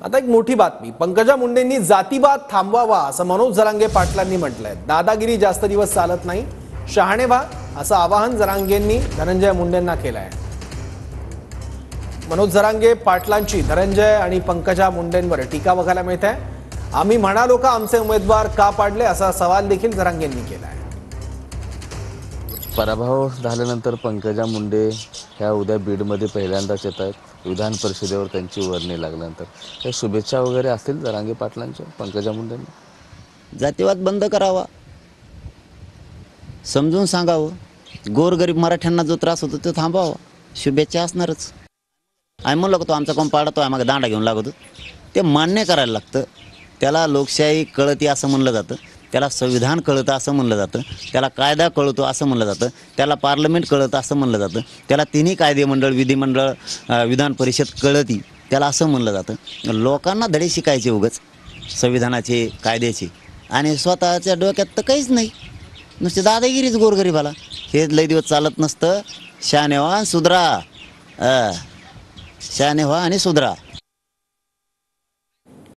आता एक मोठी बातमी, पंकजा मुंडेंनी जातीवाद थांबवावा असं मनोज जरांगे पाटलांनी म्हटलंय। दादागिरी जास्त दिवस चालत नाही, शहाणे व्हा असं आवाहन जरांगेंनी धनंजय मुंडेंना केलंय। मनोज जरांगे पाटलांची धनंजय आणि पंकजा मुंडेंवर टीका बघायला मिळते आहे। आम्ही म्हणालो का आमचे उमेदवार का पाडले असा सवाल देखील जरांगेंनी केलाय। पराभव झाल्यानंतर पंकजा मुंडे ह्या उद्या बीडमध्ये पहिल्यांदाच येत आहेत। विधान परिषदेवर त्यांची वर्णी लागल्यानंतर काही शुभेच्छा वगैरे असतील जरांगे पाटलांच्या पंकजा मुंडेंना? जातीवाद बंद करावा, समजून सांगावं, गोरगरीब मराठ्यांना जो त्रास होतो तो थांबवावा, शुभेच्छा असणारच। आम्ही म्हणलो का तो आमचा कोण पाडतो, आम्हाला दांडा घेऊन लागतो, ते मान्य करायला लागतं। त्याला लोकशाही कळती असं म्हणलं जातं, त्याला संविधान कळतं असं म्हणलं जातं, त्याला कायदा कळतो असं म्हणलं जातं, त्याला पार्लमेंट कळतं असं म्हणलं जातं, त्याला तिन्ही कायदेमंडळ विधिमंडळ विधान परिषद कळती त्याला असं म्हणलं जातं। लोकांना धडे शिकायचे उगाच संविधानाचे कायद्याचे, आणि स्वतःच्या डोक्यात तर काहीच नाही, नुसते दादागिरीच गोरगरीबाला। हे लई दिवस चालत नसतं। शहाणे व्हा, सुधरा, शहाणे व्हा आणि सुधरा।